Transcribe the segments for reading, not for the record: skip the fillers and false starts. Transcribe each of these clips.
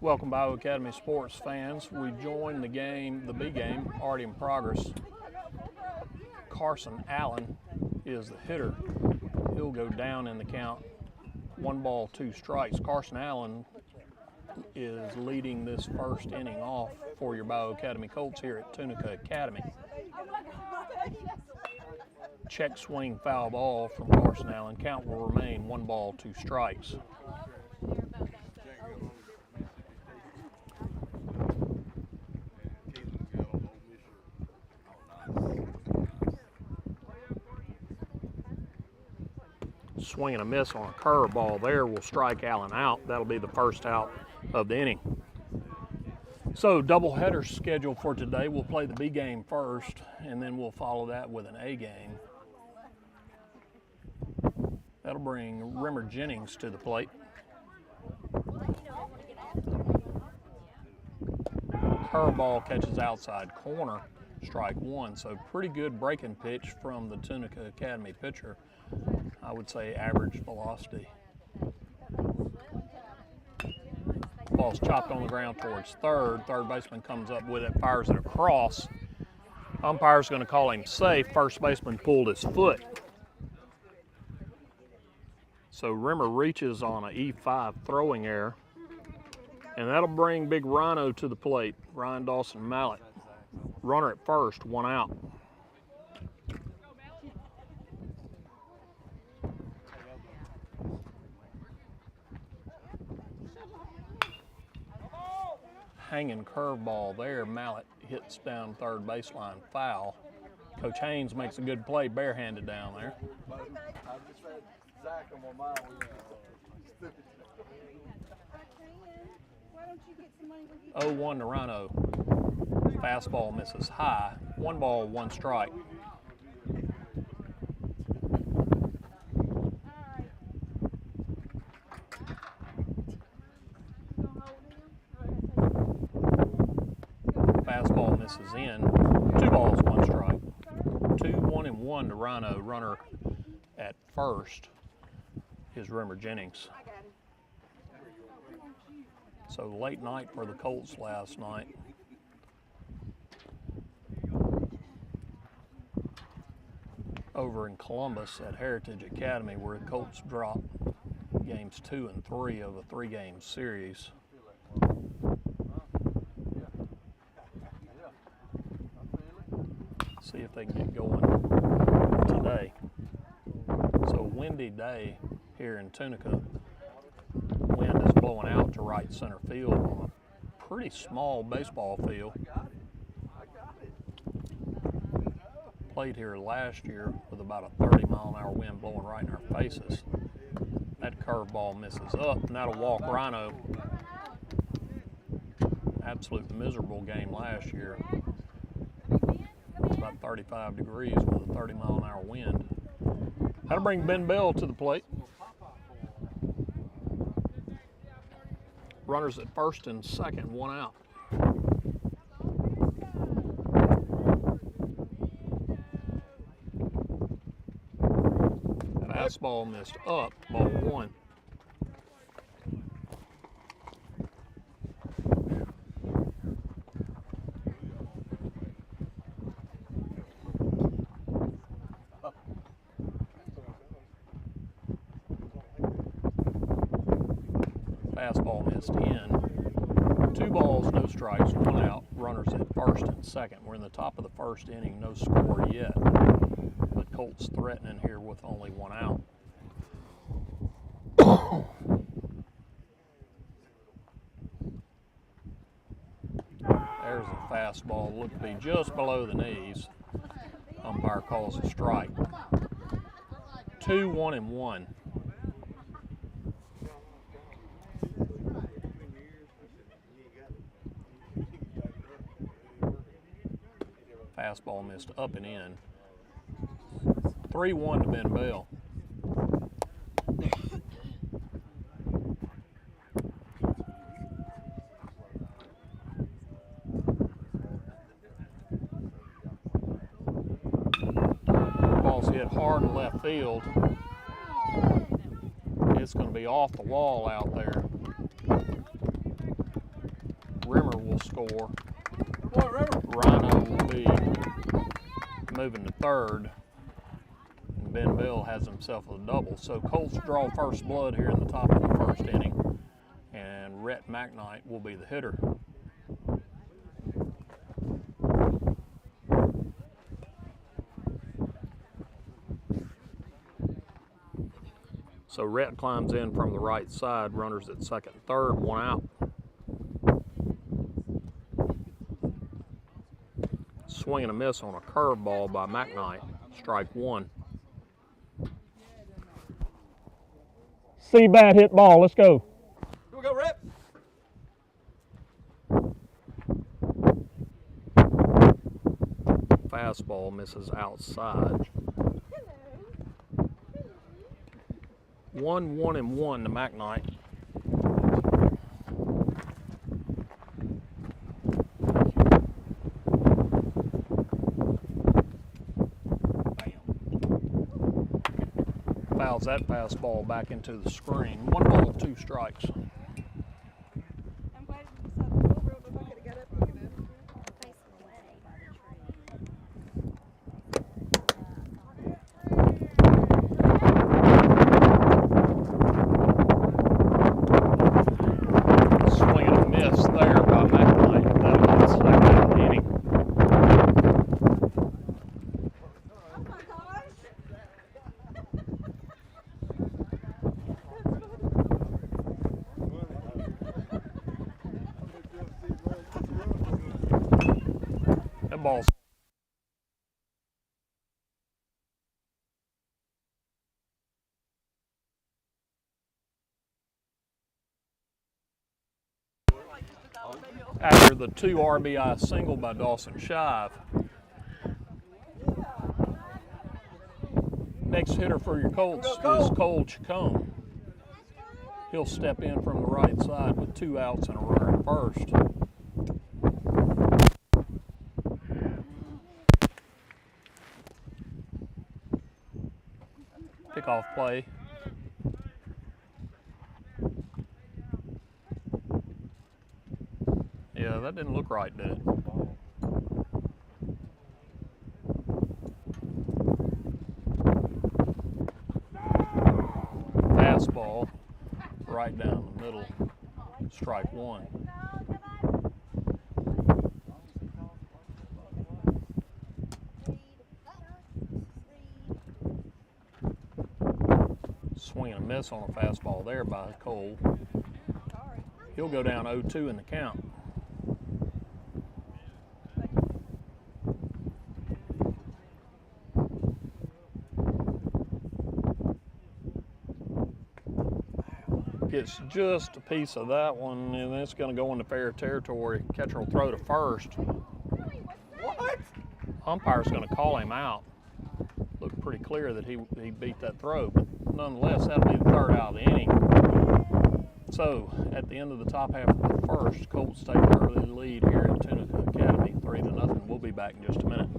Welcome, Bayou Academy sports fans. We join the game, the B game, already in progress. Carson Allen is the hitter. He'll go down in the count. 1 ball, 2 strikes. Carson Allen is leading this first inning off for your Bayou Academy Colts here at Tunica Academy. Check swing foul ball from Carson Allen. Count will remain 1 ball, 2 strikes. Swing and a miss on a curveball there will strike Allen out. That'll be the first out of the inning. So doubleheader scheduled for today. We'll play the B game first, and then we'll follow that with an A game. That'll bring Rimmer Jennings to the plate. Curveball catches outside corner, strike 1. So pretty good breaking pitch from the Tunica Academy pitcher. I would say average velocity. Ball's chopped on the ground towards third. Third baseman comes up with it, fires it across. Umpire's going to call him safe. First baseman pulled his foot. So Rimmer reaches on an E5 throwing error. And that'll bring Big Rhino to the plate. Ryan Dawson Mallet. Runner at first, 1 out. Hanging curveball there. Mallet hits down third baseline foul. Coach Haynes makes a good play barehanded down there. 0-1 to Rhino. Fastball misses high. 1 ball, 1 strike. Fastball misses in. 2 balls, 1 strike. 2-1-1 to Rhino. Runner at first is Rimmer Jennings. So late night for the Colts last night. Over in Columbus at Heritage Academy, where the Colts dropped games 2 and 3 of a 3-game series. See if they can get going today. So windy day here in Tunica. Wind is blowing out to right center field on a pretty small baseball field. Played here last year with about a 30-mile-an-hour wind blowing right in our faces. That curveball misses up, and that'll walk Rhino. Absolute miserable game last year. About 35 degrees with a 30-mile-an-hour wind. That'll bring Ben Bell to the plate. Runners at first and second, 1 out. Fastball missed up, ball 1. Fastball missed in. 2 balls, no strikes, 1 out. Runners at first and second. We're in the top of the first inning, no score yet. But Colts threatening here with only 1 out. There's a fastball, looked to be just below the knees. Umpire calls a strike. 2-1-1. Fastball missed up and in. 3-1 to Ben Bell. Ball's hit hard in left field. It's going to be off the wall out there. runner will score. Rhino will be moving to third. And Ben Bill has himself a double. So Colts draw first blood here in the top of the first inning. And Rhett McKnight will be the hitter. So Rhett climbs in from the right side, runners at second and third, one out. Swing and a miss on a curveball by McKnight, strike one. C-bat hit ball, let's go. Here we go, Rip. Fastball misses outside. 1-1-1 to McKnight. Fouls that fastball back into the screen. 1-2 strikes. Swing and a miss there by McKnight. That'll be the second of the inning. That ball's after the 2 RBI single by Dawson Shive. Next hitter for your Colts is Cole Chacon. He'll step in from the right side with 2 outs and a runner at first. Pickoff play. Yeah, that didn't look right, did it? Fastball right down the middle, strike one. Swing and a miss on a fastball there by Cole. He'll go down 0-2 in the count. Gets just a piece of that one, and it's going to go into fair territory. Catcher will throw to first. What? Umpire's going to call him out. Looked pretty clear that he beat that throw, but nonetheless, that'll be the third out of the inning. So, at the end of the top half of the first, Colts take an early lead here at Tunica Academy, 3-0. We'll be back in just a minute.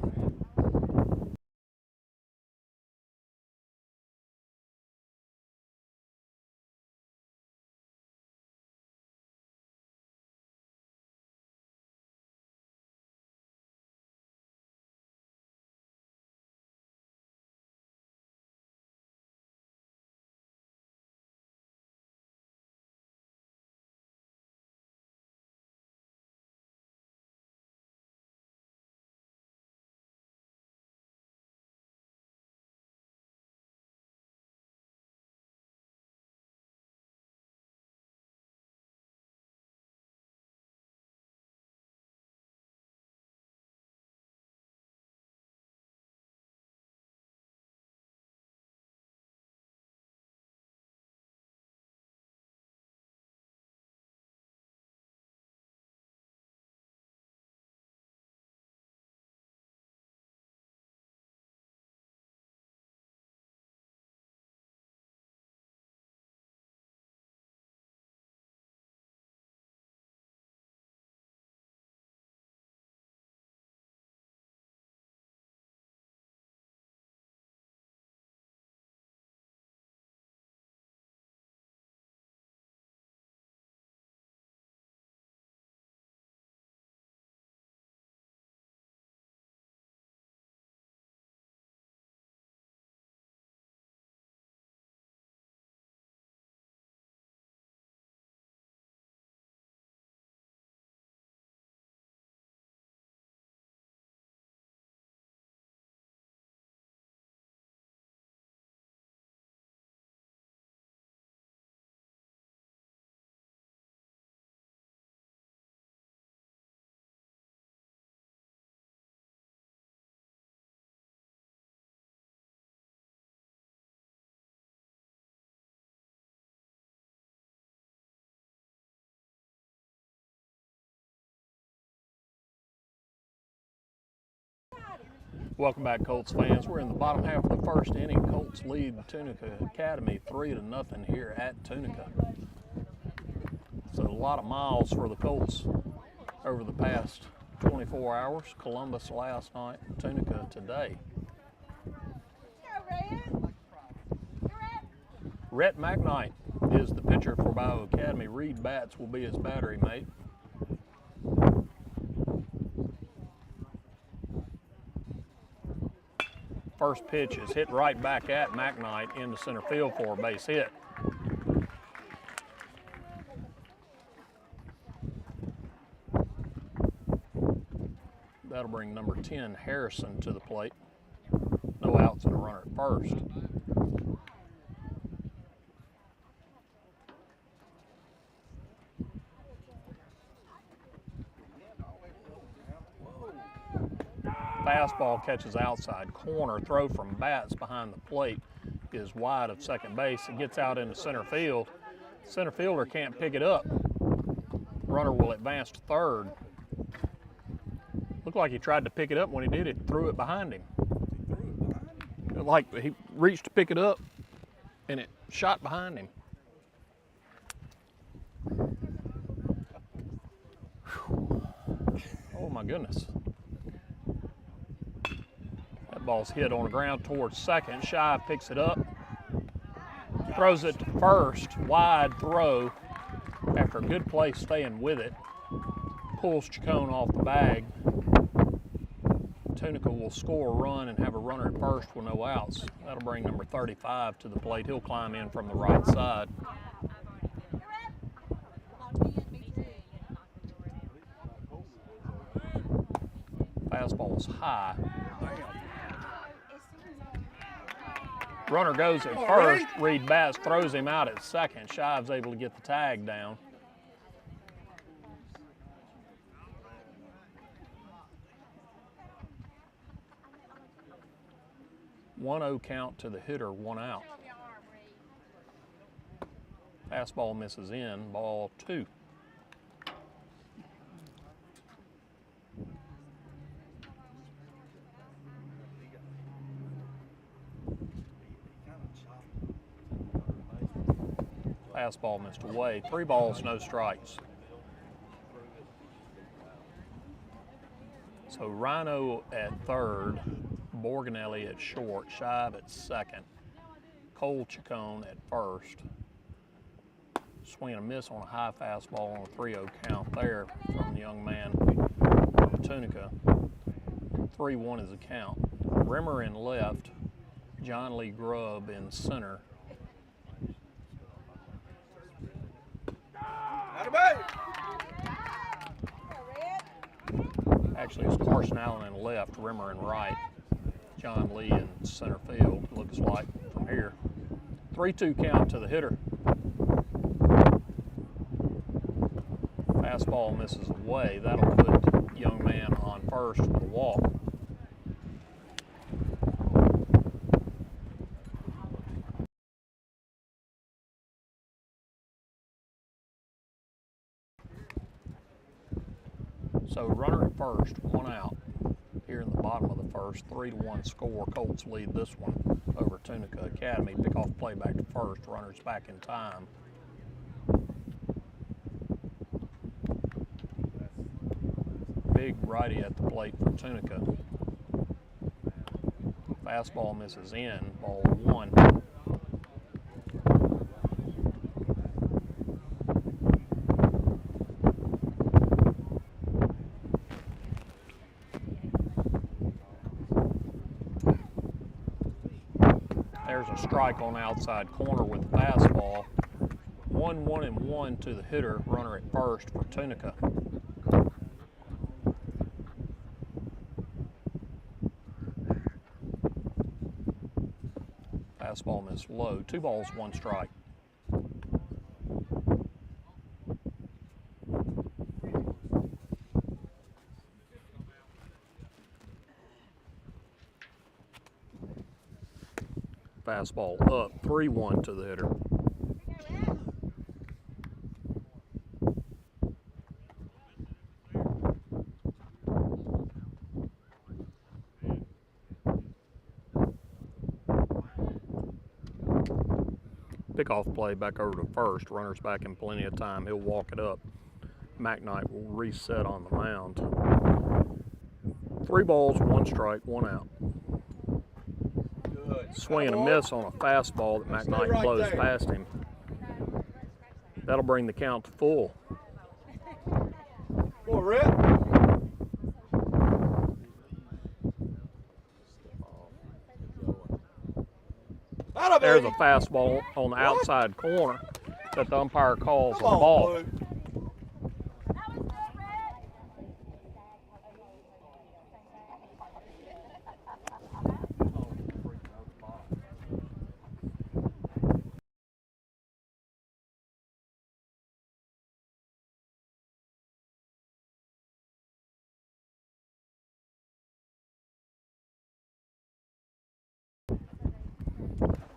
Welcome back, Colts fans. We're in the bottom half of the first inning. Colts lead Tunica Academy 3-0 here at Tunica. So a lot of miles for the Colts over the past 24 hours. Columbus last night, Tunica today. Rhett McKnight is the pitcher for Bayou Academy. Reed Batts will be his battery mate. First pitch is hit right back at McKnight into center field for a base hit. That'll bring number 10, Harrison, to the plate. No outs and a runner at first. Fastball catches outside corner. Throw from Batts behind the plate is wide of second base. It gets out into center field. Center fielder can't pick it up. Runner will advance to third. Looked like he tried to pick it up. When he did, it threw it behind him. Like he reached to pick it up and it shot behind him. Oh my goodness. Ball's hit on the ground towards second. Shive picks it up, throws it to first. Wide throw after a good play staying with it. Pulls Chacon off the bag. Tunica will score a run and have a runner at first with no outs. That'll bring number 35 to the plate. He'll climb in from the right side. Fastball is high. Runner goes at first. Reed Batts throws him out at second. Shive's able to get the tag down. One-0 count to the hitter, 1 out. Fastball misses in, ball 2. Fastball missed away. 3 balls, no strikes. So Rhino at third, Borganelli at short, Shive at second, Cole Chacon at first. Swing and a miss on a high fastball on a 3-0 count there from the young man from Tunica. 3-1 is the count. Rimmer in left, John Lee Grubb in center. Actually, it's Carson Allen in left, Rimmer in right, John Lee in center field, looks like from here. 3-2 count to the hitter. Fastball misses away. That'll put young man on first with a walk. So runner at first, 1 out. Here in the bottom of the first, 3-1 score. Colts lead this one over Tunica Academy. Pick off play back to first. Runners back in time. Big righty at the plate for Tunica. Fastball misses in, ball 1. There's a strike on the outside corner with the fastball. 1-1-1 to the hitter, runner at first for Tunica. Fastball missed low. 2 balls, 1 strike. Fastball up, 3-1 to the hitter. Pickoff play back over to first. Runner's back in plenty of time. He'll walk it up. McKnight will reset on the mound. 3 balls, 1 strike, 1 out. Good. Swing and a miss on a fastball that McKnight right blows there. past him. That'll bring the count to full. Go, Rip. There's a fastball on the outside corner that the umpire calls a ball. Blue.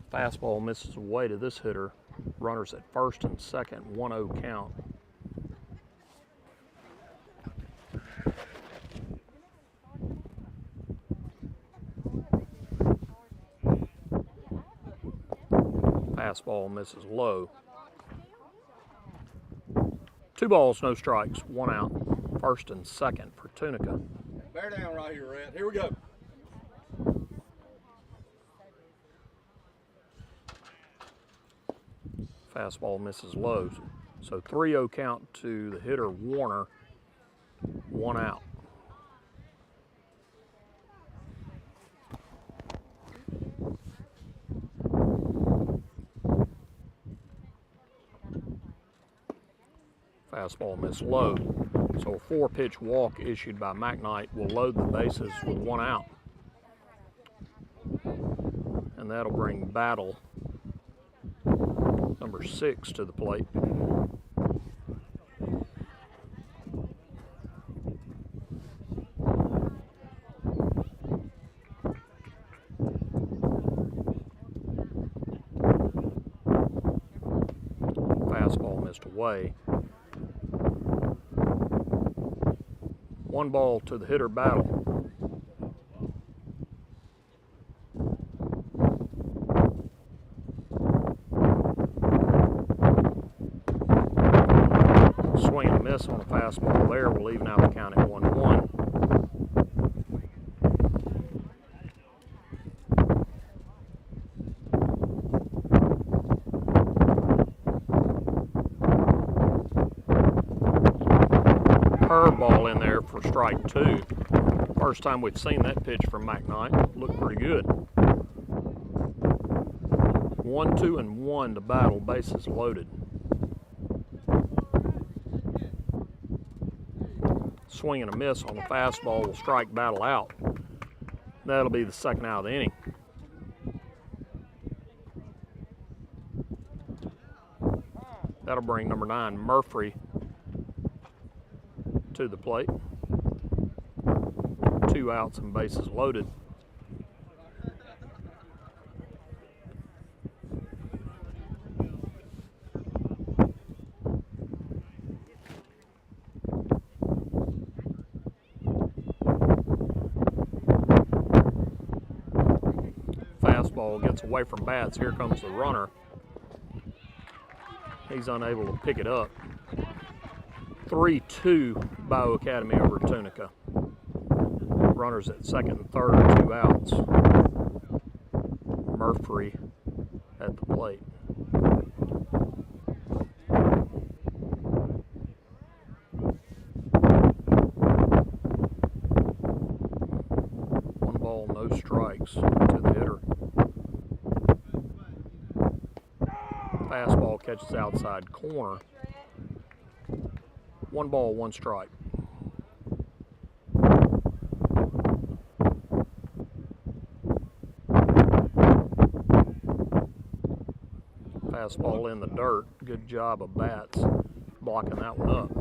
Fastball misses away to this hitter. Runners at first and second, 1-0 count. Fastball misses low. 2 balls, no strikes, 1 out. First and second for Tunica. Bear down right here, Red. Here we go. Fastball misses low. So 3-0 count to the hitter Warner, 1 out. Fastball missed low. So a 4-pitch walk issued by McKnight will load the bases with 1 out. And that'll bring Battle, number 6, to the plate. Fastball missed away. 1 ball to the hitter Battle. Swing and a miss on a fastball there will even out the count at 1-1. Curveball in there for strike 2. First time we've seen that pitch from McKnight. Looked pretty good. 1-2 and 1 to Battle, bases loaded. Swing and a miss on the fastball will strike Battle out. That'll be the second out of the inning. That'll bring number 9, Murphy, to the plate. 2 outs and bases loaded. Fastball gets away from bats. Here comes the runner. He's unable to pick it up. 3-2 Bayou Academy over Tunica. Runners at second and third, 2 outs. Murphy at the plate. One ball, no strikes to the hitter. Fastball catches outside corner. 1 ball, 1 strike. Fastball in the dirt. Good job of bats blocking that one up.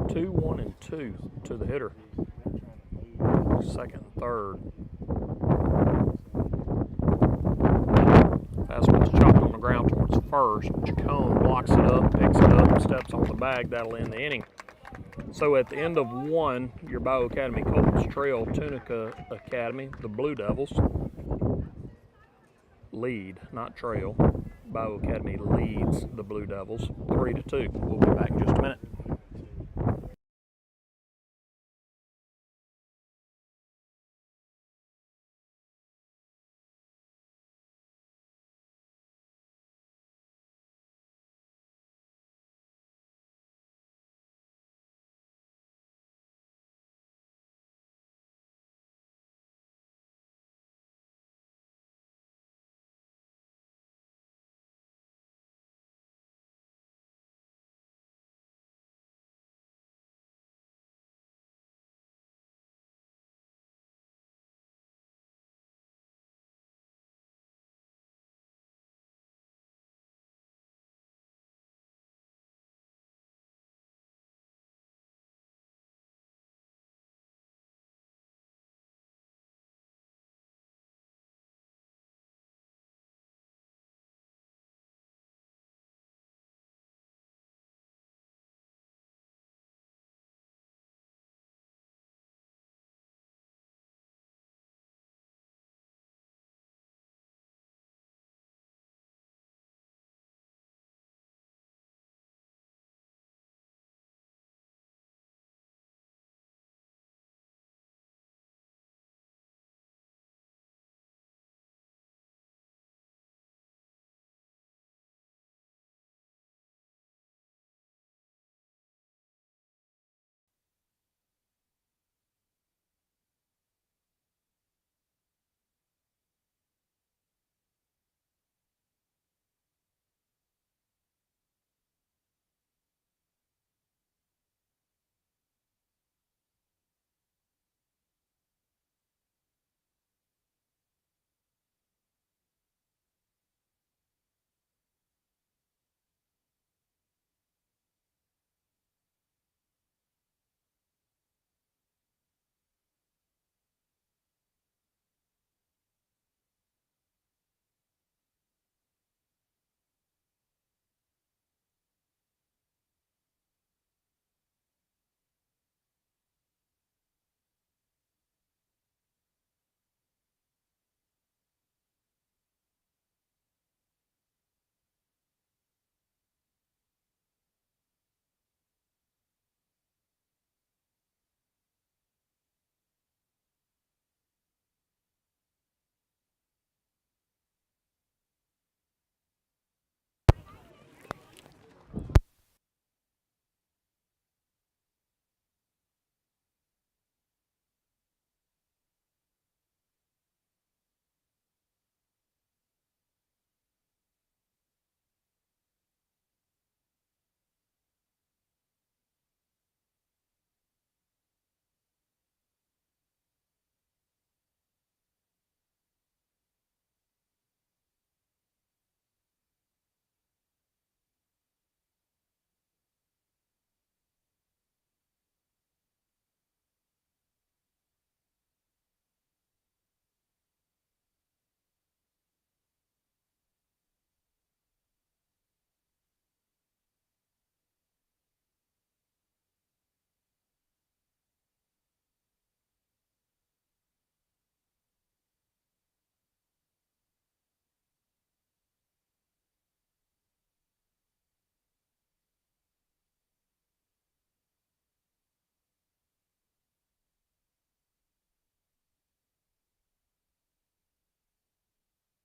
2-1 and 2 to the hitter. Second and third. Fastball's chopped on the ground towards first. Chacon blocks it up, picks it up, steps on the bag. That'll end the inning. So at the end of 1, your Bayou Academy Colts trail Tunica Academy, the Blue Devils. lead, not trail. Bayou Academy leads the Blue Devils 3-2. We'll be back in just a minute.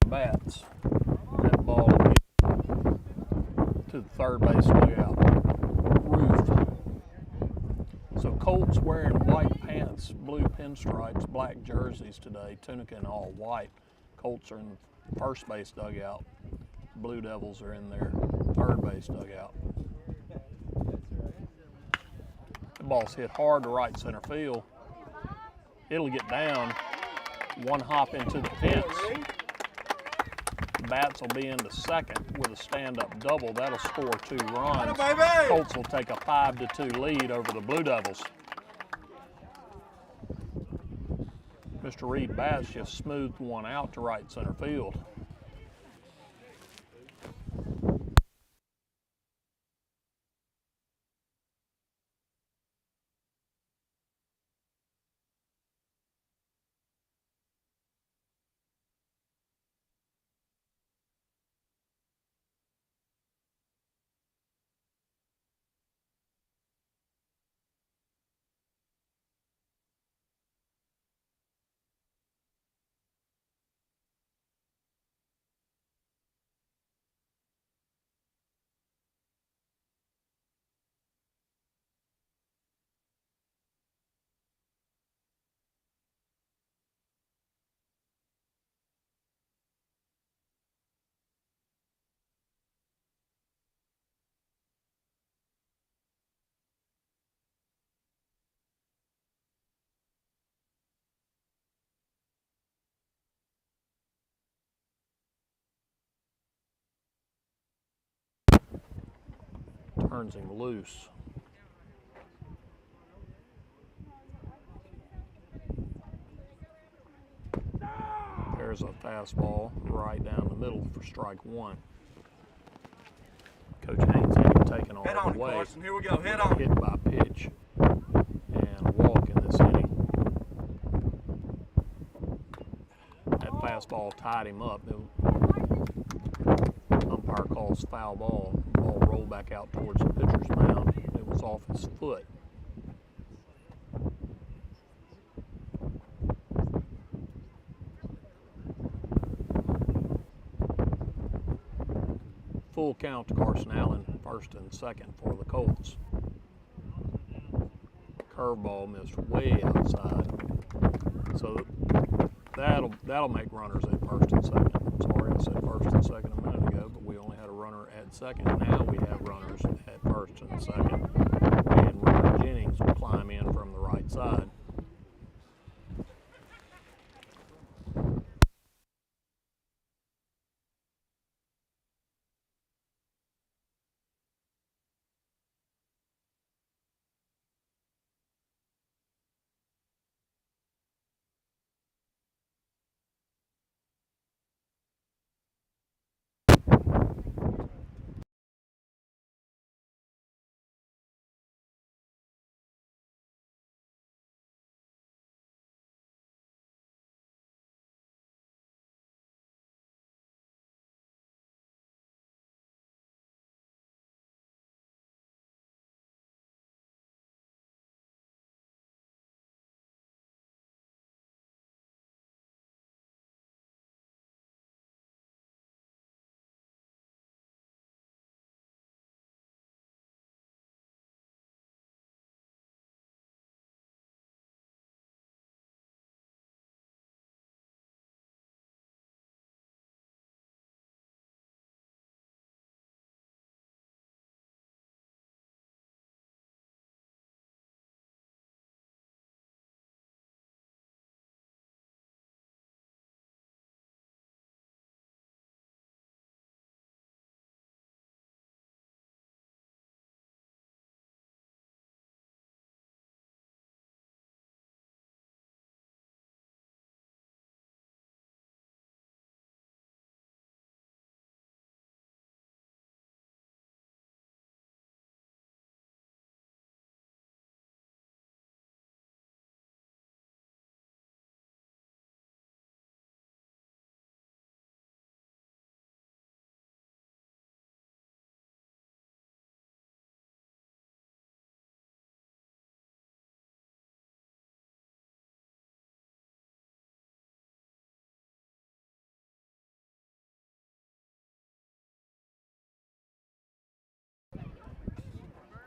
Bats. That ball to the third base dugout. Roof. So Colts wearing white pants, blue pinstripes, black jerseys today. Tunica and all white. Colts are in the first base dugout. Blue Devils are in their third base dugout. The ball's hit hard to right center field. It'll get down. One hop into the fence. The Bats will be into second with a stand-up double. That'll score 2 runs. Colts will take a 5-2 lead over the Blue Devils. Mr. Reed Bats just smoothed one out to right center field. turns him loose. There's a fastball right down the middle for strike one. Coach Haynes had him taken all Head on, the way. Carson. Here we go. Head on. Hit by pitch and a walk in this inning. That fastball tied him up. The umpire calls foul ball. The ball rolled back out towards the pitcher's mound. It was off his foot. Full count to Carson Allen, first and second for the Colts. Curveball missed way outside. So that'll make runners at first and second. Sorry, I said first and second a minute ago, but we only had a runner at second. Now we have runners at first and second. And Runner Jennings will climb in from the right side.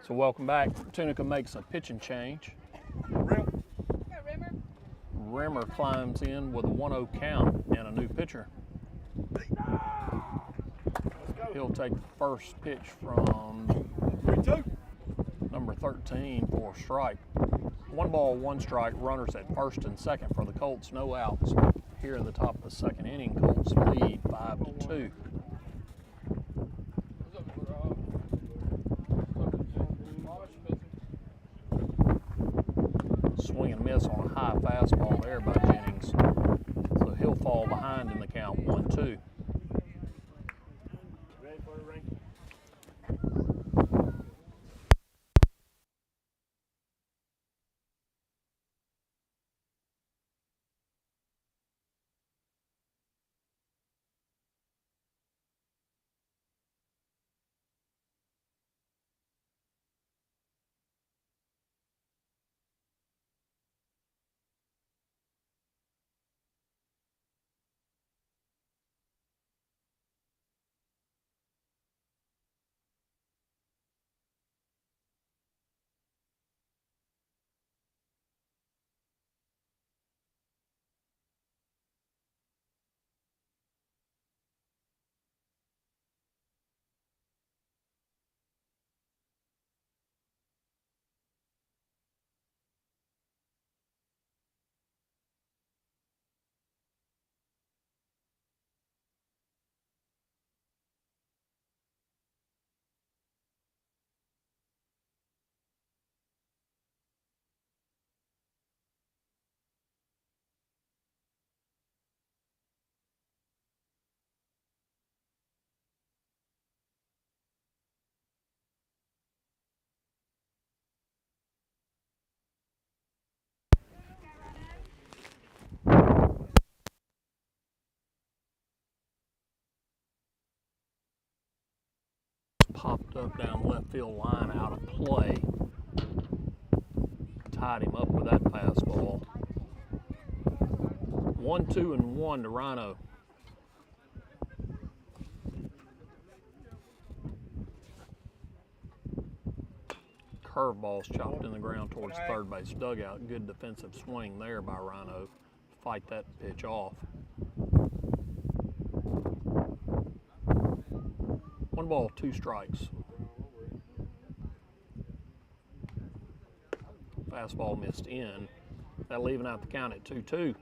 So welcome back. Tunica makes a pitching change. Rimmer climbs in with a 1-0 count and a new pitcher. He'll take the first pitch from number 13 for a strike. 1 ball, 1 strike, runners at first and second for the Colts, no outs. Here in the top of the second inning, Colts lead 5-2. Swing and miss on a high fastball there by Jennings. So he'll fall behind in the count, 1-2. popped up down the left field line out of play. Tied him up with that fastball. 1-2-1 to Rhino. Curveball's chopped in the ground towards third base dugout. Good defensive swing there by Rhino to fight that pitch off. 1 ball, 2 strikes. Fastball missed in. That leaving out the count at 2-2.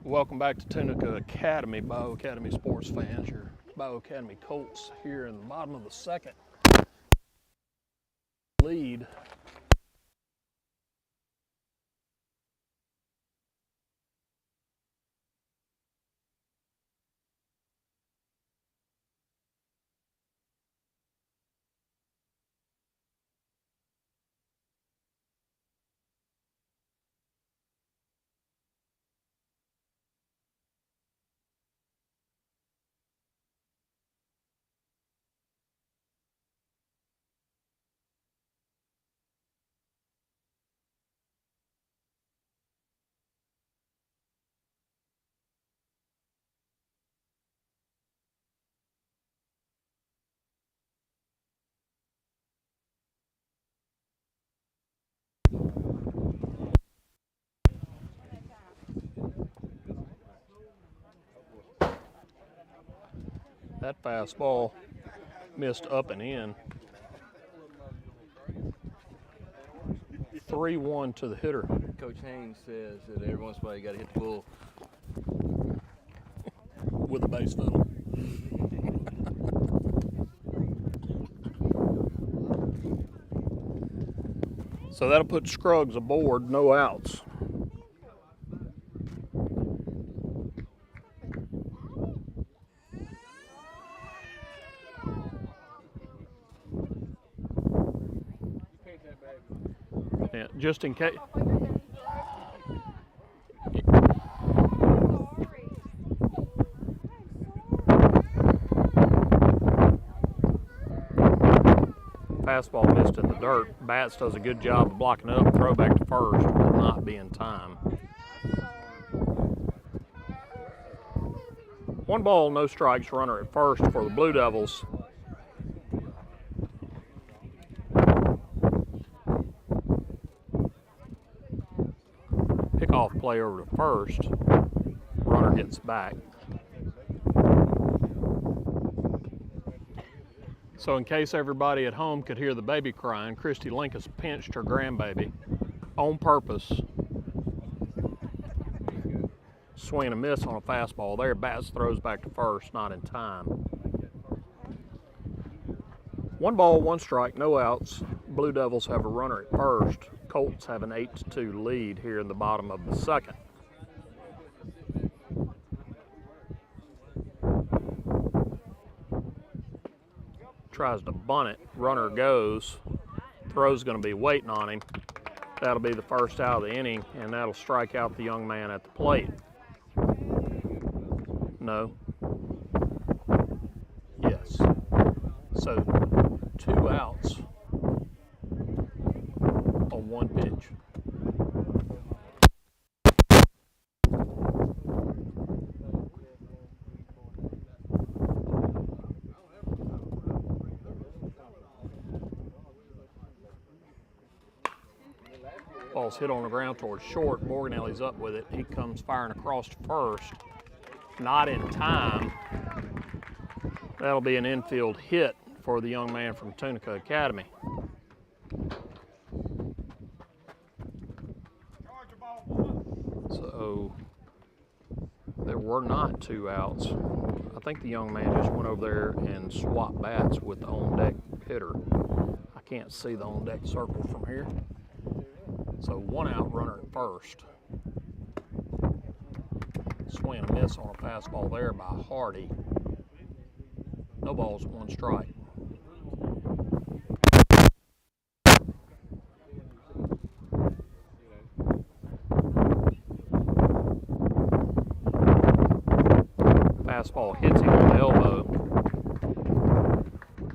Welcome back to Tunica Academy, Bayou Academy sports fans. Your Bayou Academy Colts here in the bottom of the second. Lead. That fastball missed up and in. 3-1 to the hitter. Coach Haynes says that every once in a while you got to hit the bull with a bass fiddle. So that'll put Scruggs aboard, no outs. Yeah, just in case. Fastball missed in the dirt. Bats does a good job of blocking up. Throw back to first will not be in time. 1 ball, no strikes, runner at first for the Blue Devils. Pickoff play over to first. Runner gets back. So in case everybody at home could hear the baby crying, Christy Linkus pinched her grandbaby on purpose. Swing and a miss on a fastball there. Bats throws back to first, not in time. 1 ball, 1 strike, no outs. Blue Devils have a runner at first. Colts have an 8-2 lead here in the bottom of the second. Tries to bunt it. Runner goes. Throw's going to be waiting on him. That'll be the first out of the inning, and that'll strike out the young man at the plate. No. Yes. So 2 outs on 1 pitch. Ball's hit on the ground towards short. Morganelli's up with it. He comes firing across to first. Not in time. That'll be an infield hit for the young man from Tunica Academy. So there were not 2 outs. I think the young man just went over there and swapped bats with the on-deck hitter. I can't see the on-deck circle from here. So 1 out, runner at first. Swing and a miss on a fastball there by Hardy. No balls, 1 strike. Fastball hits him on the elbow.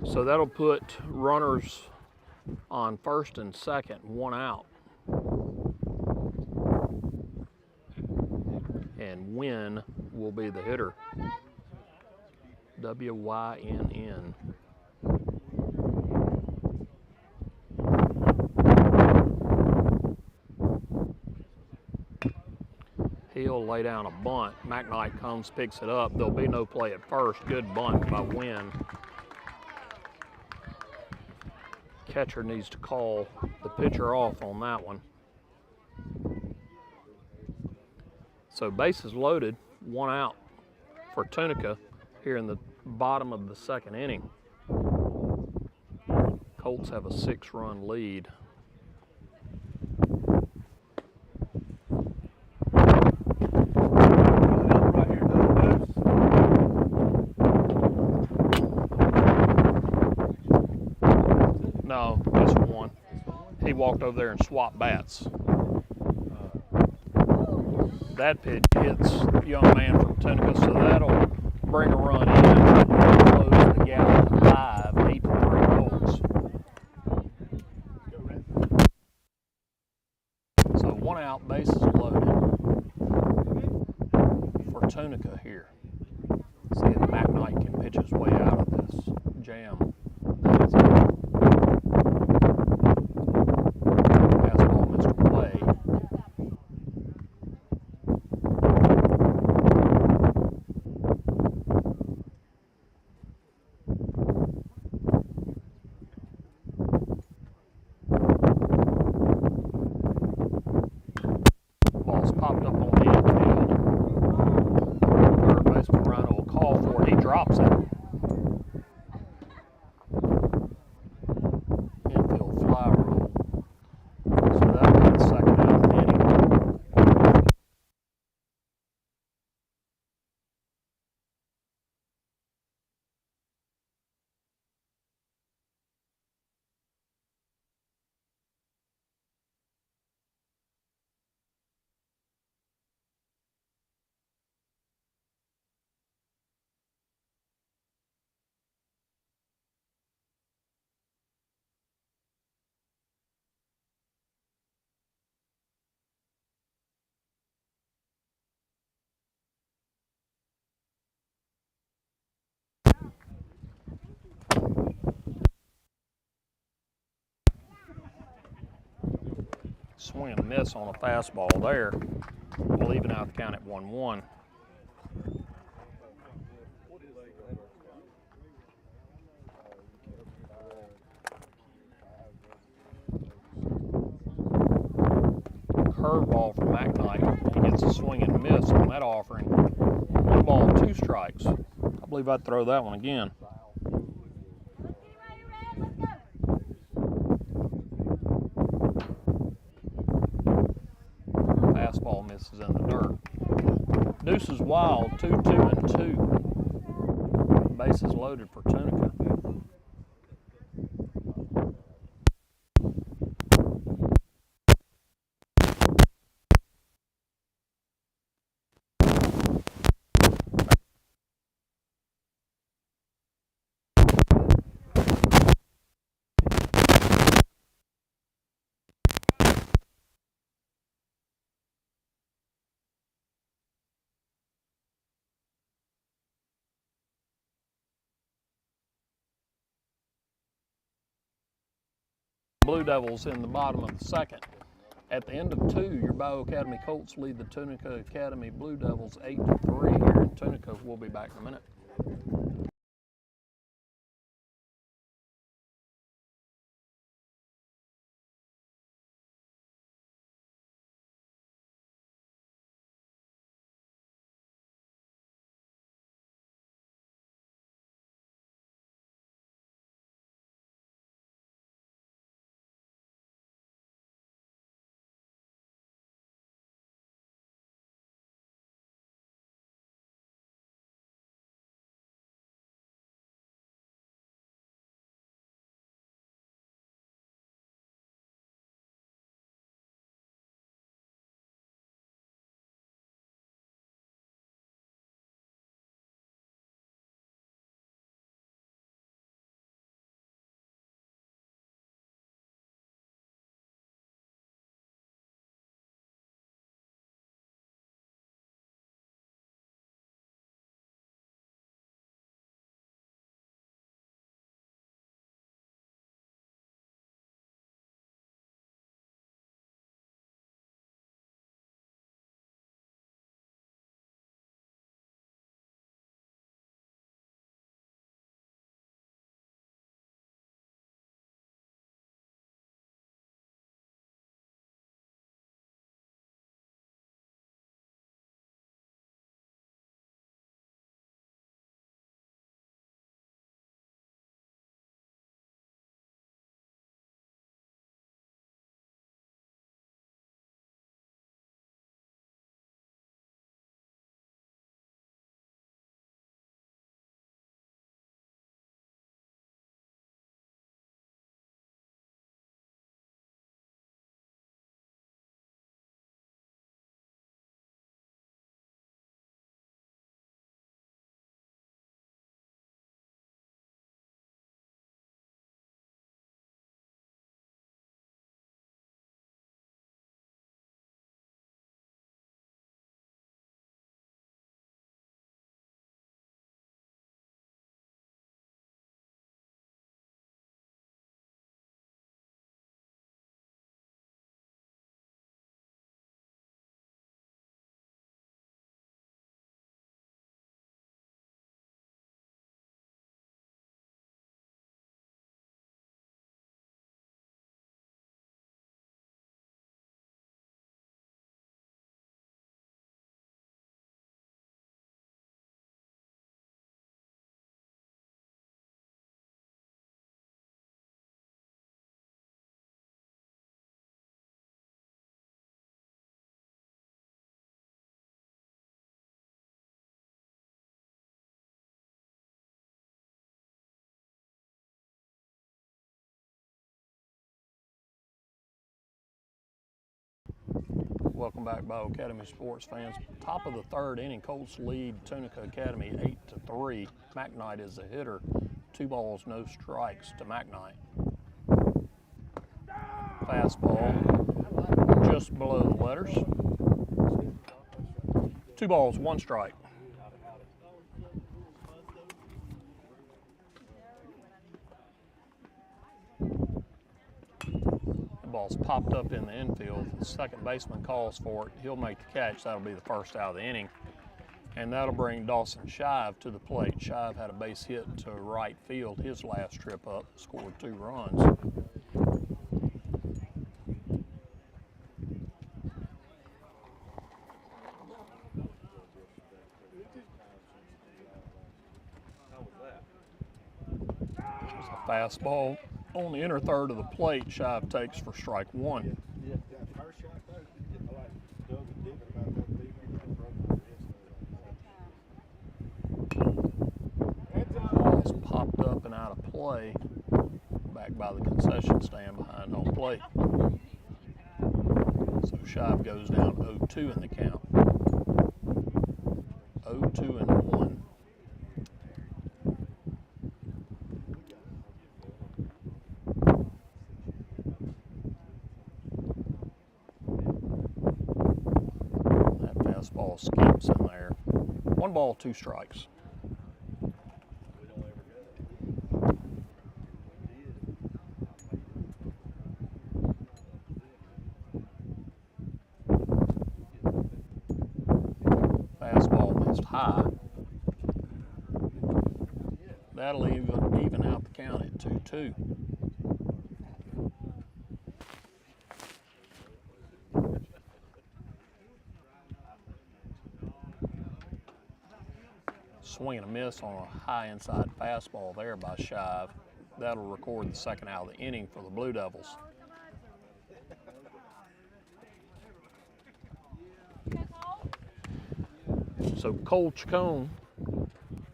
So that'll put runners on first and second, 1 out. And Wynn will be the hitter. W-Y-N-N. He'll lay down a bunt. McKnight comes, picks it up. There'll be no play at first. Good bunt by Wynn. Catcher needs to call the pitcher off on that one. So bases loaded, 1 out for Tunica here in the bottom of the second inning. Colts have a 6-run lead. No, just 1. He walked over there and swapped bats. That pitch hits the young man from Tunica, so that'll bring a run in and close the gap at 5, 8-3 Colts. So 1 out, bases loaded for Tunica here. See if McKnight can pitch his way out of this jam. Fastball Swing and a miss on a fastball there. We'll even out the count at 1-1. Curveball from McKnight. He gets a swing and a miss on that offering. 1 ball, 2 strikes. I believe I'd throw that one again. Fastball misses in the dirt. Deuce is wild, 2-2-2. Bases loaded for Tunica. Blue Devils in the bottom of the second. At the end of 2, your Bayou Academy Colts lead the Tunica Academy Blue Devils 8-3 here in Tunica. We'll be back in a minute. Welcome back, Bayou Academy sports fans. Top of the 3rd inning, Colts lead Tunica Academy 8-3. McKnight is the hitter. 2 balls, no strikes to McKnight. Fastball just below the letters. 2 balls, 1 strike. ball's popped up in the infield. The second baseman calls for it. He'll make the catch. That'll be the first out of the inning. And that'll bring Dawson Shive to the plate. Shive had a base hit to right field his last trip up, scored 2 runs. There's a fastball on the inner third of the plate. Shive takes for strike 1. Ball's popped up and out of play, back by the concession stand behind home plate. So Shive goes down 0-2 in the count. 0-2-1. That fastball skips in there. 1 ball, 2 strikes. Fastball missed high. That'll even out the count at 2-2. Swing and a miss on a high inside fastball there by Shive. That'll record the second out of the inning for the Blue Devils. So Cole Chacon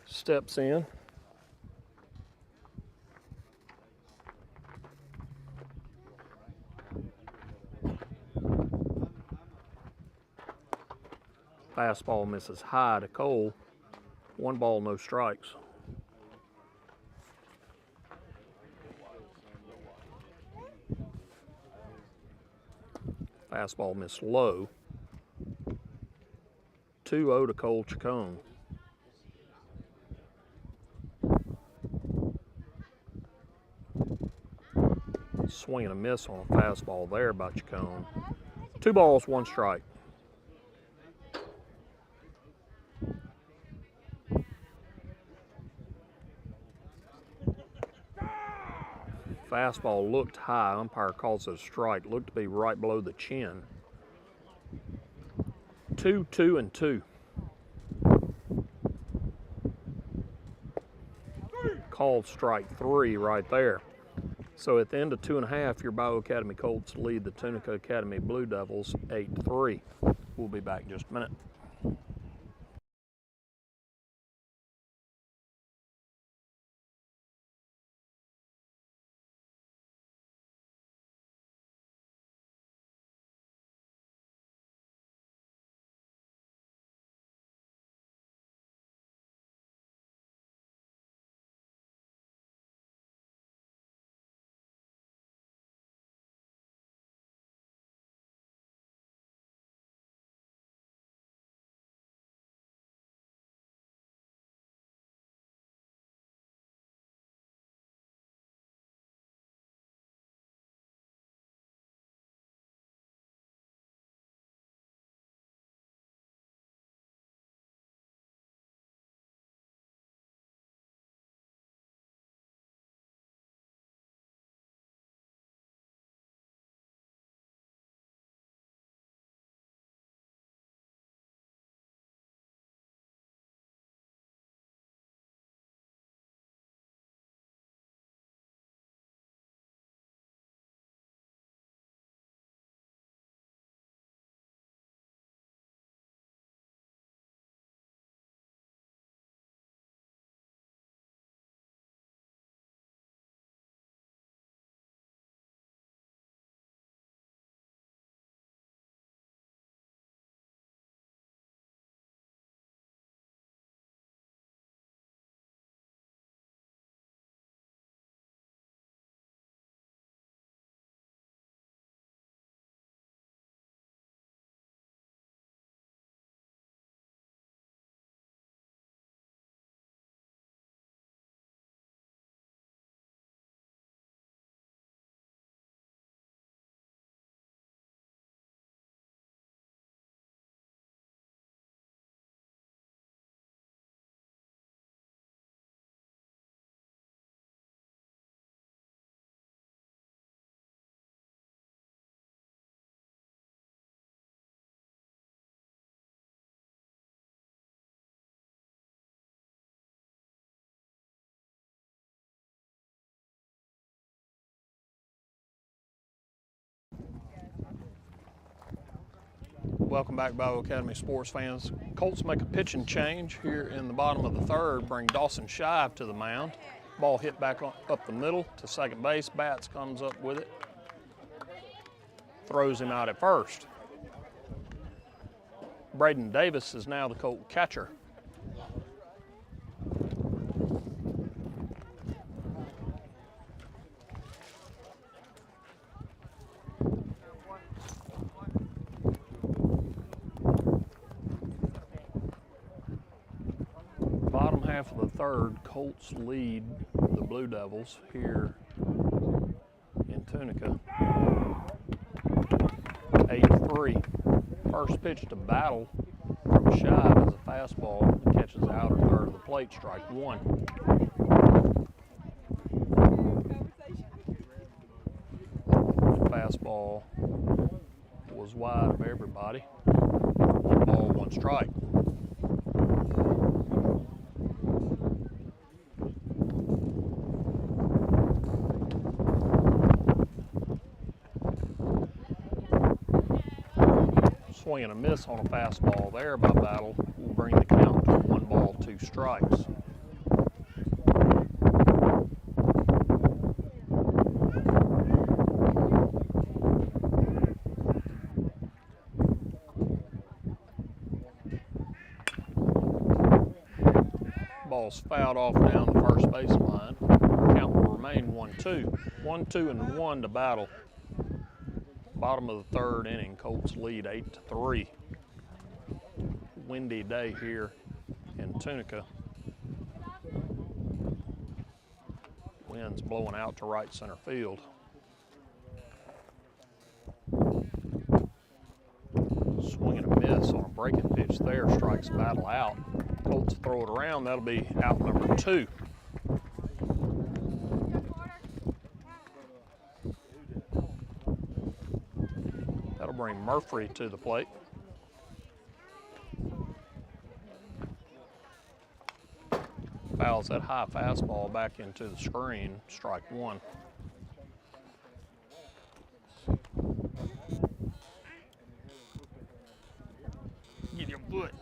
steps in. Fastball misses high to Cole. 1 ball, no strikes. Fastball missed low. 2-0 to Cole Chacon. Swing and a miss on a fastball there by Chacon. 2 balls, 1 strike. Fastball looked high. Umpire calls it a strike. Looked to be right below the chin. 2-2-2. Called strike 3 right there. So at the end of 2.5, your Bayou Academy Colts lead the Tunica Academy Blue Devils 8-3. We'll be back in just a minute. Welcome back, Bayou Academy sports fans. Colts make a pitching change here in the bottom of the third, bring Dawson Shive to the mound. Ball hit back up the middle to second base. Bats comes up with it, throws him out at first. Braden Davis is now the Colt catcher. Bottom half of the third, Colts lead the Blue Devils here in Tunica, 8-3. First pitch to Battle from Shive is a fastball that catches the outer third of the plate, strike one. The fastball was wide of everybody. 1 ball, 1 strike. Swing and a miss on a fastball there by Battle will bring the count to 1 ball, 2 strikes. Ball's fouled off down the first baseline. Count will remain 1-2. 1-2-1 to Battle. Bottom of the third inning, Colts lead 8-3. Windy day here in Tunica. Wind's blowing out to right center field. Swing and a miss on a breaking pitch there, strikes Battle out. Colts throw it around, that'll be out number 2. That'll bring Murphy to the plate. Fouls that high fastball back into the screen, strike 1. Get your foot.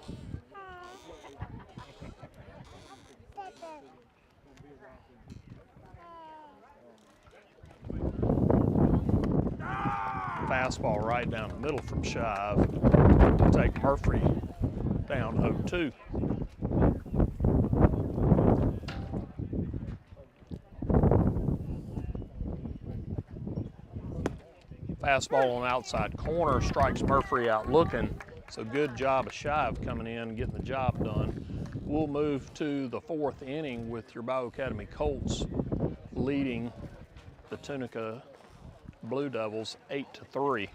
Fastball right down the middle from Shive to take Murphy down 0-2. Fastball on the outside corner, strikes Murphy out looking. So good job of Shive coming in and getting the job done. We'll move to the 4th inning with your Bayou Academy Colts leading the Tunica Blue Devils 8-3.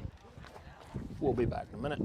We'll be back in a minute.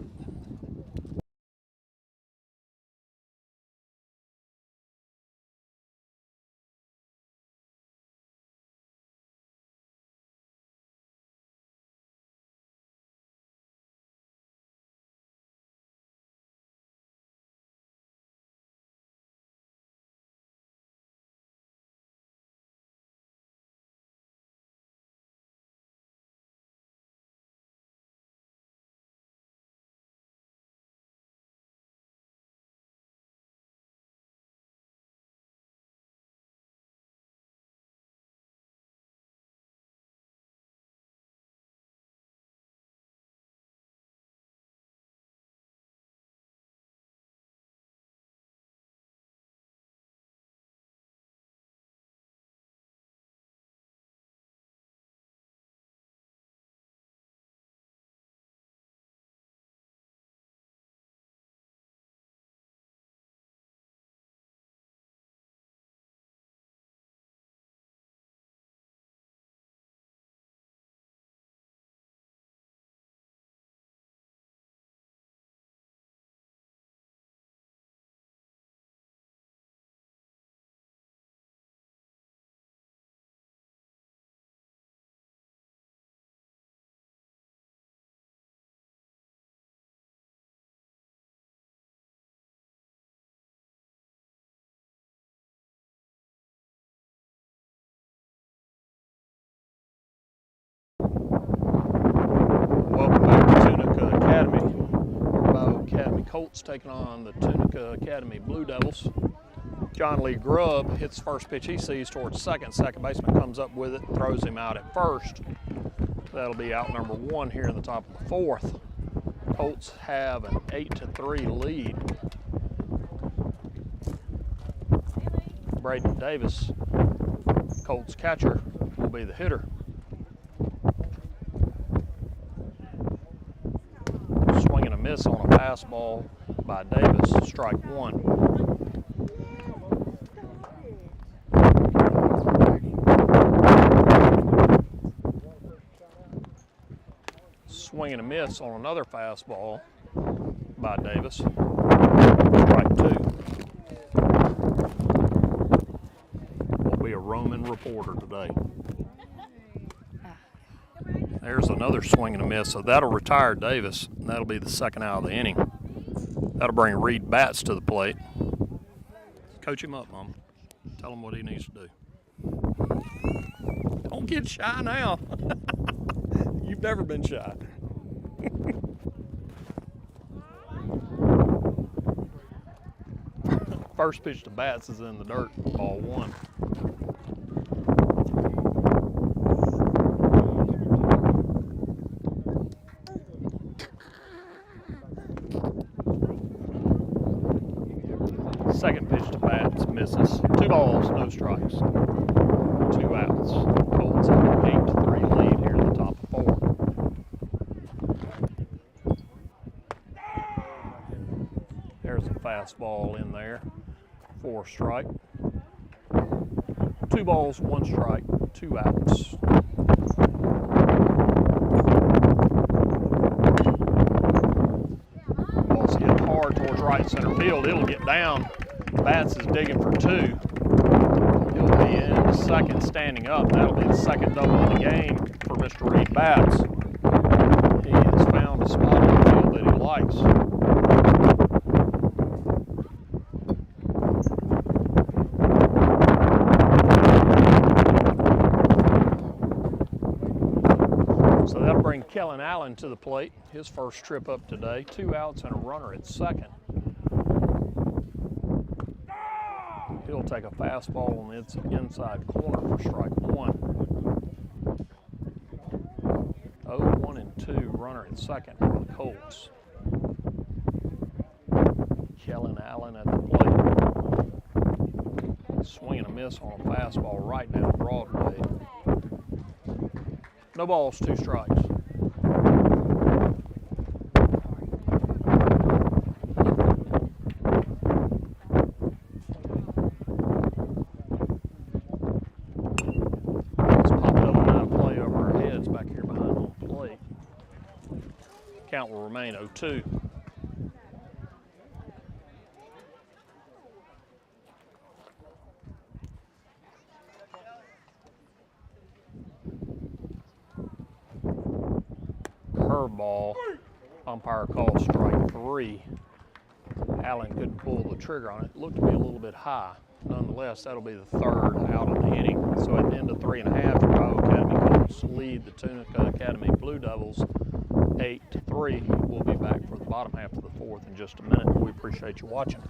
Colts taking on the Tunica Academy Blue Devils. John Lee Grubb hits first pitch he sees towards second. Second baseman comes up with it, throws him out at first. That'll be out number 1 here in the top of the 4th. Colts have an 8-3 lead. Braden Davis, Colts catcher, will be the hitter. Swing and a miss on a fastball by Davis, strike 1. Swing and a miss on another fastball by Davis, strike 2. Will be a roaming reporter today. There's another swing and a miss, so that'll retire Davis, and that'll be the second out of the inning. That'll bring Reed Batts to the plate. Coach him up, Mom. Tell him what he needs to do. Don't get shy now. You've never been shy. First pitch to Batts is in the dirt, ball 1. Second pitch to Batts misses. 2 balls, no strikes. 2 outs. Colts have an 8-3 lead here in the top of 4. There's a fastball in there. 4 strike. 2 balls, 1 strike, 2 outs. Ball's hit hard towards right center field. It'll get down. Batts is digging for 2. He'll be in second standing up. That'll be the second double of the game for Mr. Reed Batts. He has found a spot on the field that he likes. So that'll bring Kellen Allen to the plate. His first trip up today. 2 outs and a runner at second. He'll take a fastball on the inside corner for strike 1. 0-1-2, runner at second for the Colts. Kellen Allen at the plate. Swing and a miss on a fastball right down Broadway. No balls, 2 strikes. Count will remain 0-2. Curveball. Umpire calls strike 3. Allen couldn't pull the trigger on it. It looked to be a little bit high. Nonetheless, that'll be the 3rd out of the inning. So at the end of 3.5, the Bayou Academy Colts lead the Tunica Academy Blue Devils 8-3. We'll be back for the bottom half of the 4th in just a minute. We appreciate you watching.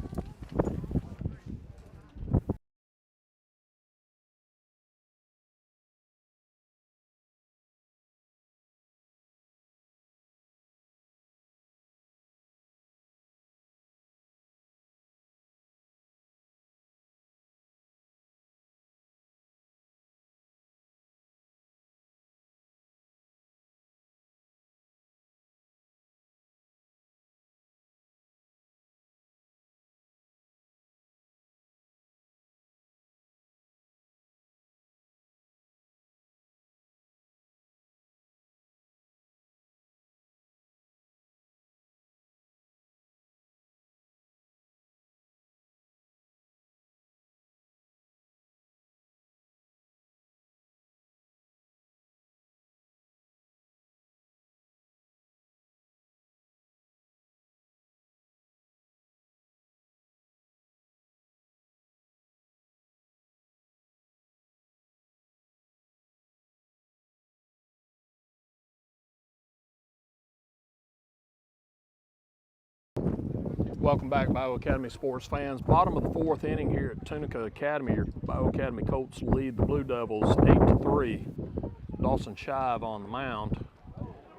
Welcome back, Bayou Academy sports fans. Bottom of the fourth inning here at Tunica Academy. Your Bayou Academy Colts lead the Blue Devils 8-3. Dawson Shive on the mound.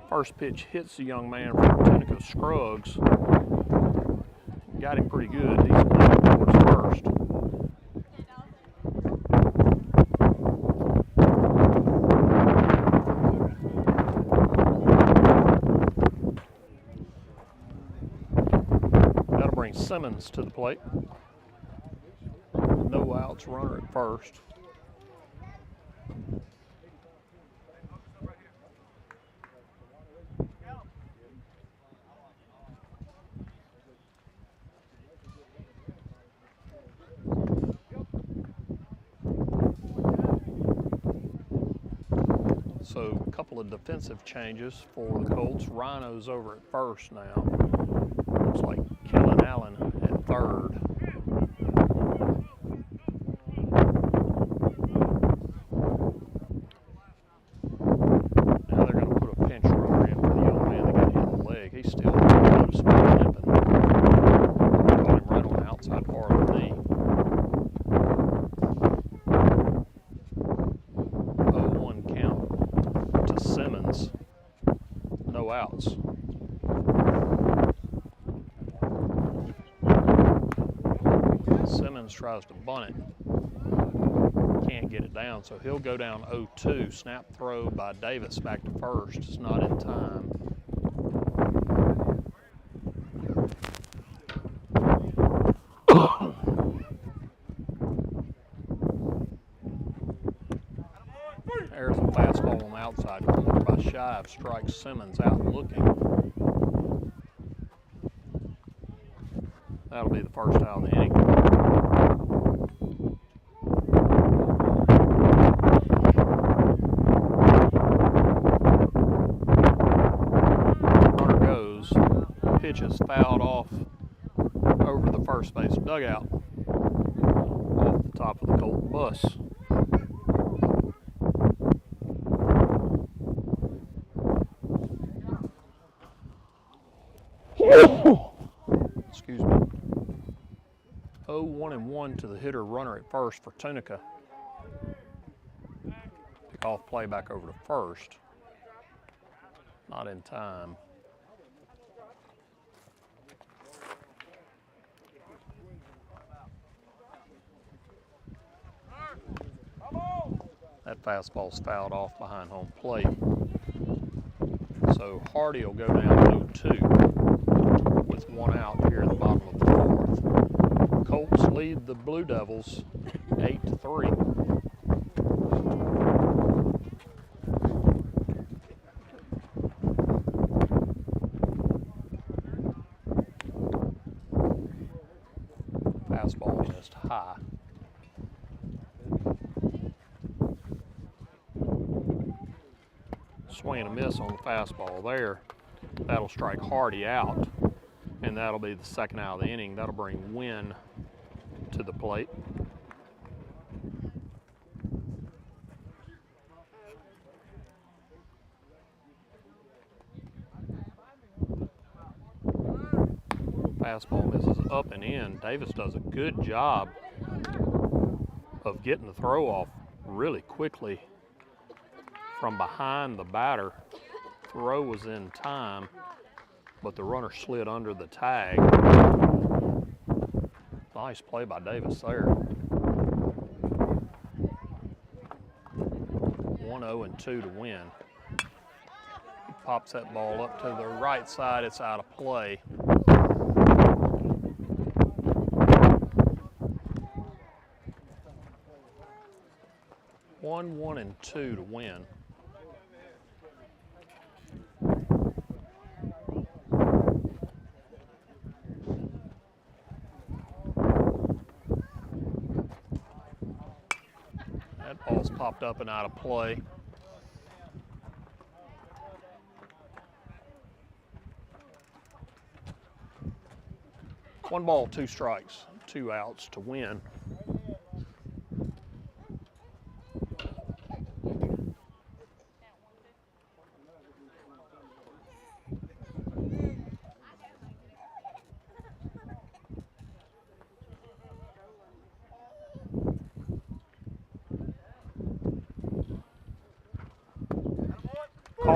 First pitch hits the young man from Tunica Scruggs. Got him pretty good. He's moving towards first. That'll bring Simmons to the plate. No outs, runner at first. So a couple of defensive changes for the Colts. Rhino's over at first now. Looks like Kellen Allen at third. Now they're going to put a pinch runner in for the young man that got hit in the leg. He's still noticeably limping. Caught him right on the outside part of the knee. 0-1 count to Simmons. No outs. Simmons tries to bunt it. Can't get it down, so he'll go down 0-2. Snap throw by Davis back to first. It's not in time. There's a fastball on the outside corner by Shive. Strikes Simmons out looking. That'll be the first out of the inning. Runner goes. Pitch is fouled off over the first base dugout off the top of the Colt bus. Excuse me. 0-1 to the hitter, runner at first for Tunica. Pick off play back over to first. Not in time. That fastball's fouled off behind home plate. So Hardy will go down 0-2 with one out here in the bottom of the fourth. Colts lead the Blue Devils 8-3. Fastball missed high. Swing and a miss on the fastball there. That'll strike Hardy out, and that'll be the second out of the inning. That'll bring Wynn to the plate. Fastball misses up and in. Davis does a good job of getting the throw off really quickly from behind the batter. Throw was in time, but the runner slid under the tag. Nice play by Davis there. 1-0-2 to win. He pops that ball up to the right side. It's out of play. One and two to win. That ball's popped up and out of play. One ball, two strikes, two outs to win.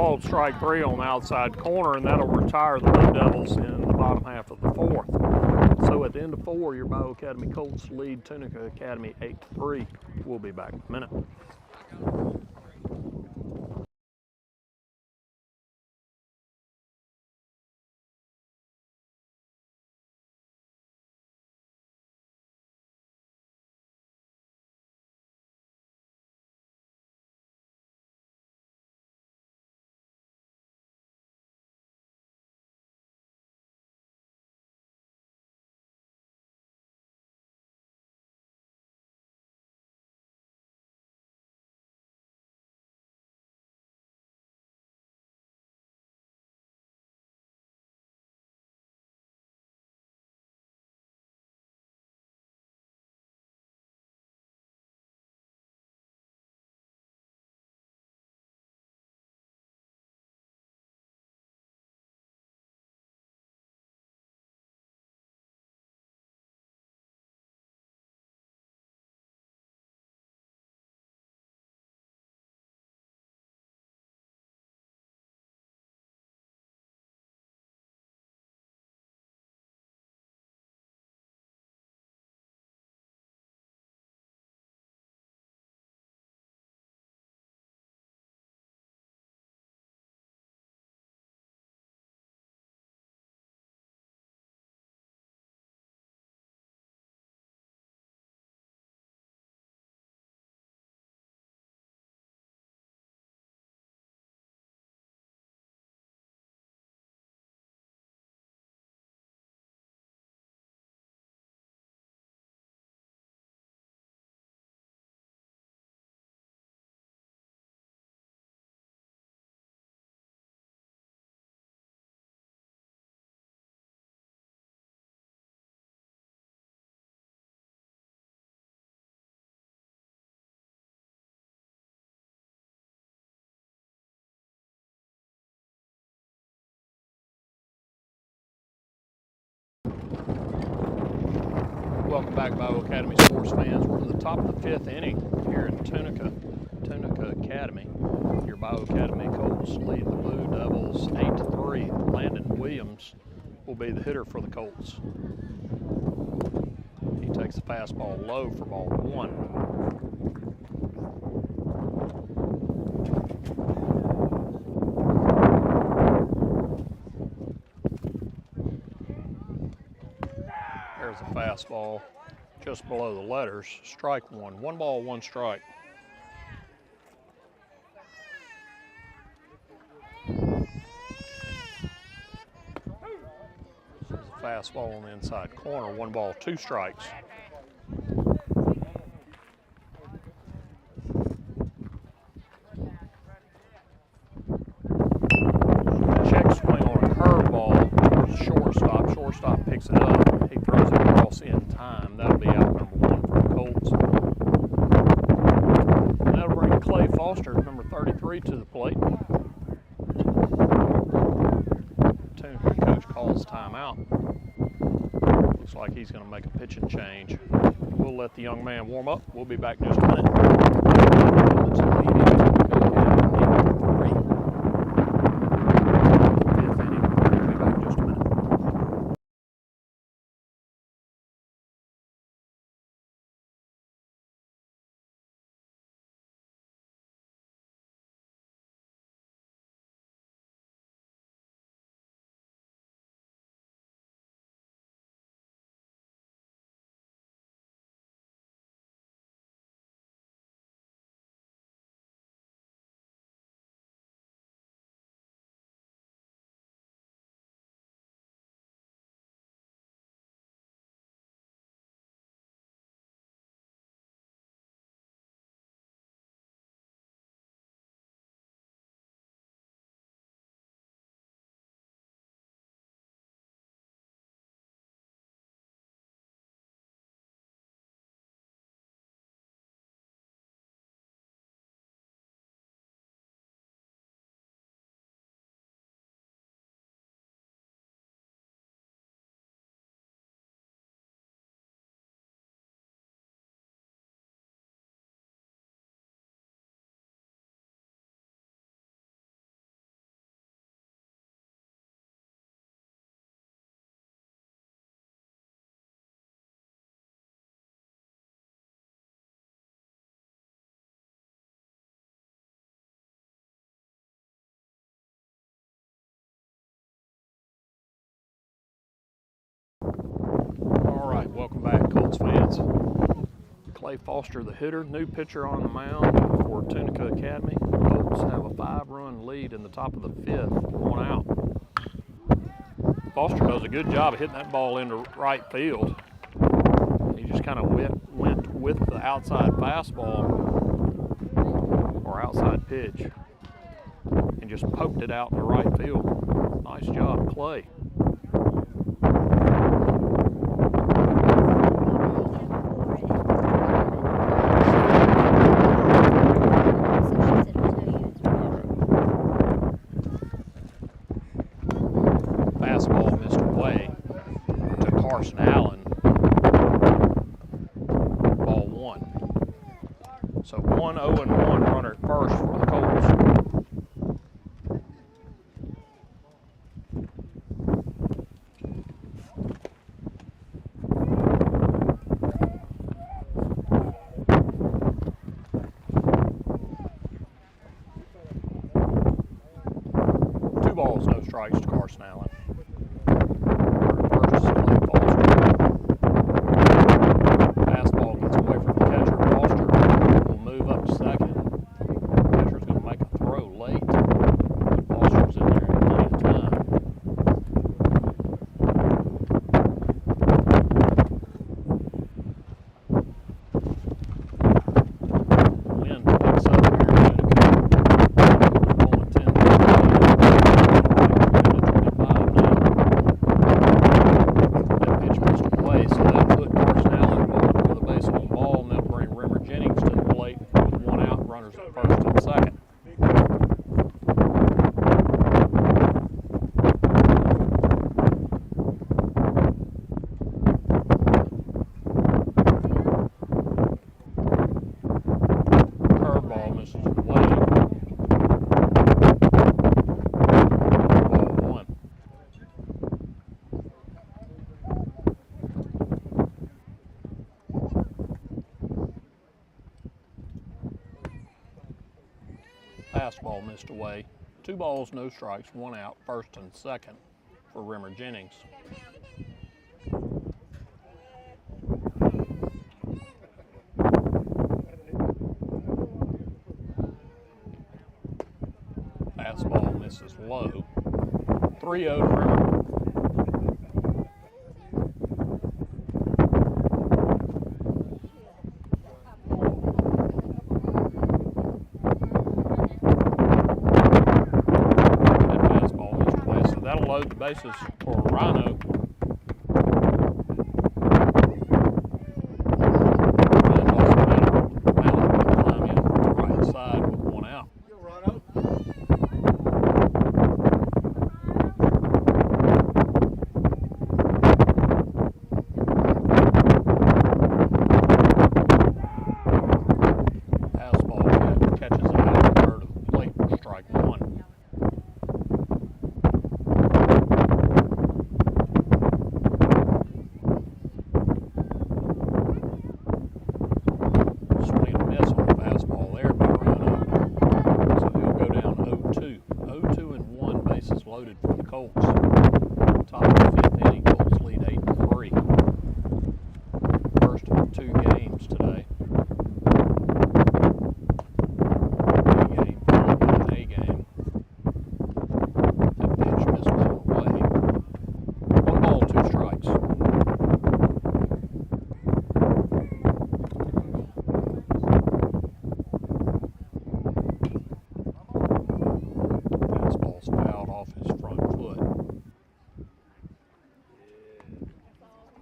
called strike 3 on the outside corner, and that'll retire the Blue Devils in the bottom half of the 4th. So at the end of 4, your Bayou Academy Colts lead Tunica Academy 8-3. We'll be back in a minute. Welcome back, Bayou Academy sports fans. We're in the top of the 5th inning here in Tunica Academy. Your Bayou Academy Colts lead the Blue Devils 8-3. Landon Williams will be the hitter for the Colts. He takes the fastball low for ball 1. There's a fastball just below the letters. Strike 1. 1 ball, 1 strike. There's a fastball on the inside corner. 1 ball, 2 strikes. Check swing on a curveball. Shortstop. Shortstop picks it up. He throws it across in time. That'll be out number 1 for the Colts. And that'll bring Clay Foster, number 33, to the plate. Tunica coach calls timeout. Looks like he's going to make a pitching change. We'll let the young man warm up. We'll be back in just a minute. at-bats. Clay Foster, the hitter, new pitcher on the mound for Tunica Academy. Colts have a 5-run lead in the top of the 5th, 1 out. Foster does a good job of hitting that ball into right field. He just kind of went with the outside fastball or outside pitch and just poked it out in the right field. Nice job, Clay. Fastball missed away to Carson Allen. Ball 1. So 1-0-1 runner at first for the Colts. Two balls, no strikes to Carson Allen. First is Clay Foster. Fastball gets away from the catcher. Foster will move up to second. Catcher's going to make a throw late. Foster's in there in plenty of time. Wind picks up here in Tunica. Blowing 10 to 25 now. That pitch missed away, so that'll put Carson Allen with a base on the ball, and that'll bring Rimmer Jennings to the plate with 1 out, runners at first and second. Curveball misses away. Ball 1. Fastball missed away. 2 balls, no strikes, 1 out, first and second for Rimmer Jennings. Fastball misses low. 3-0 to Rimmer. That fastball missed away, so that'll load the bases for Rhino. And lost the Mallet will climb in from the right side with 1 out. Fastball catches it out of third of the plate for strike 1. Swing and miss on the fastball there by Rhino. So he'll go down 0-2. 0-2-1, bases loaded for the Colts. Top of the 5th inning, Colts lead 8-3. First of 2 games today. B game followed by an A game. That pitch missed all the way. 1 ball, 2 strikes. Fastball's fouled off his front foot.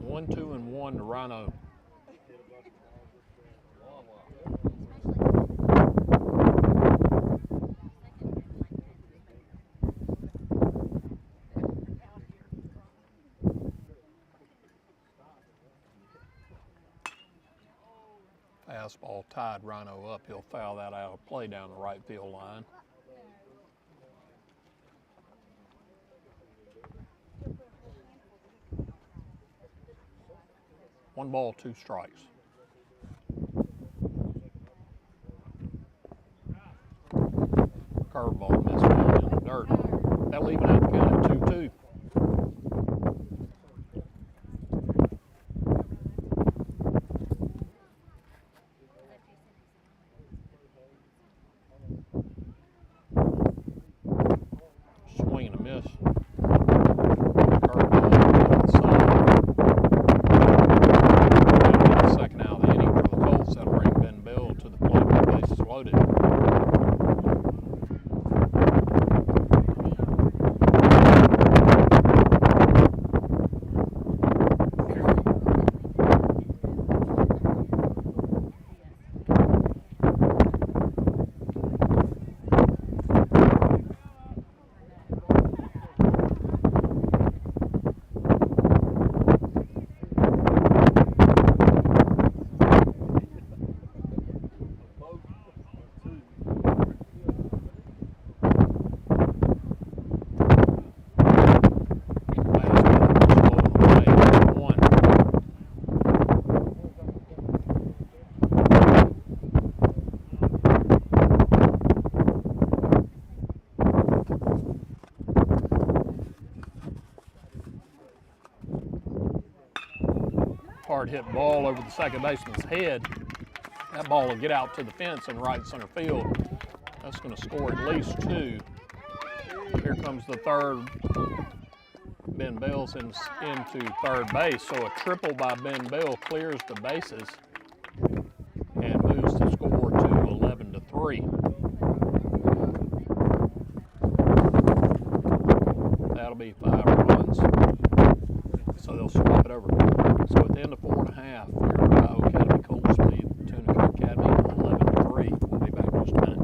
1-2-1 to Rhino. Fastball tied Rhino up. He'll foul that out of play down the right field line. One ball, 2 strikes. Curveball missed down in the dirt. That'll even out the count at 2-2. hard hit ball over the second baseman's head. That ball will get out to the fence in right center field. That's going to score at least 2. Here comes the third. Ben Bell's into third base, so a triple by Ben Bell clears the bases and moves the score to 11-3. That'll be 5 runs. So they'll swap it over. So at the end of 4 1/2, your Bayou Academy Colts lead Tunica Academy 11-3. We'll be back in just a minute.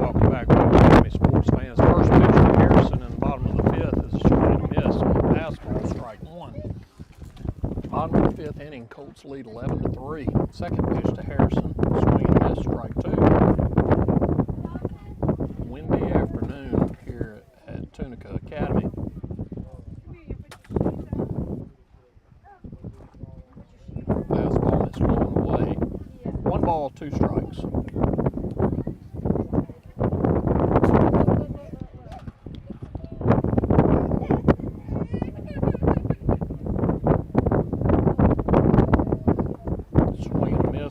Welcome back, Academy sports fans. First pitch to Harrison in the bottom of the 5th is a swing and a miss. Fastball, strike 1. Bottom of the 5th inning, Colts lead 11-3. Second pitch to Harrison, swing and a miss, strike 2. Windy afternoon here at Tunica Academy. Fastball is going away. 1 ball, 2 strikes.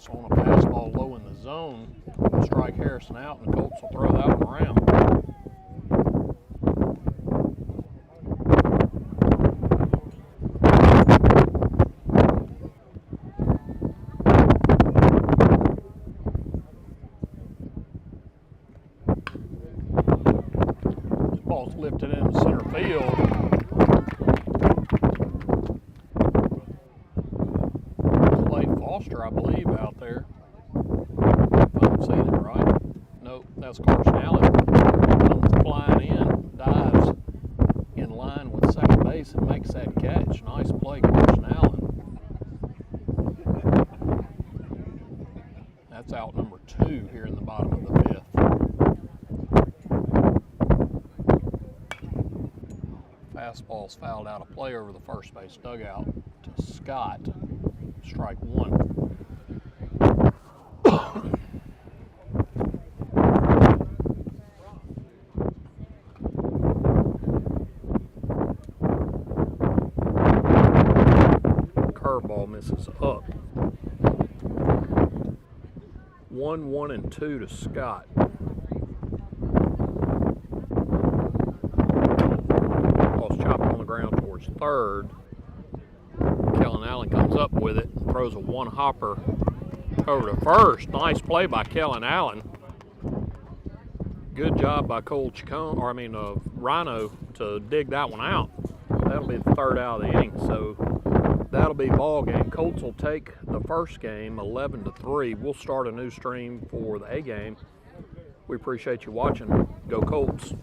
On a fastball low in the zone, will strike Harrison out, and the Colts will throw that one around. This ball's lifted into center field. Foster, I believe, out there. If I'm seeing it right. Nope, that's Carson Allen. Comes flying in, dives in line with second base and makes that catch. Nice play, Carson Allen. That's out number 2 here in the bottom of the 5th. Fastball's fouled out of play over the first base dugout to Scott. Strike 1. Curveball misses up. 1, 1, and 2 to Scott. Ball's chopped on the ground towards third. Kellen Allen comes up with it and throws a 1-hopper over to first. Nice play by Kellen Allen. Good job by Cole Chacon, Rhino to dig that one out. That'll be the 3rd out of the inning, so that'll be ball game. Colts will take the first game 11-3. We'll start a new stream for the A game. We appreciate you watching. Go Colts.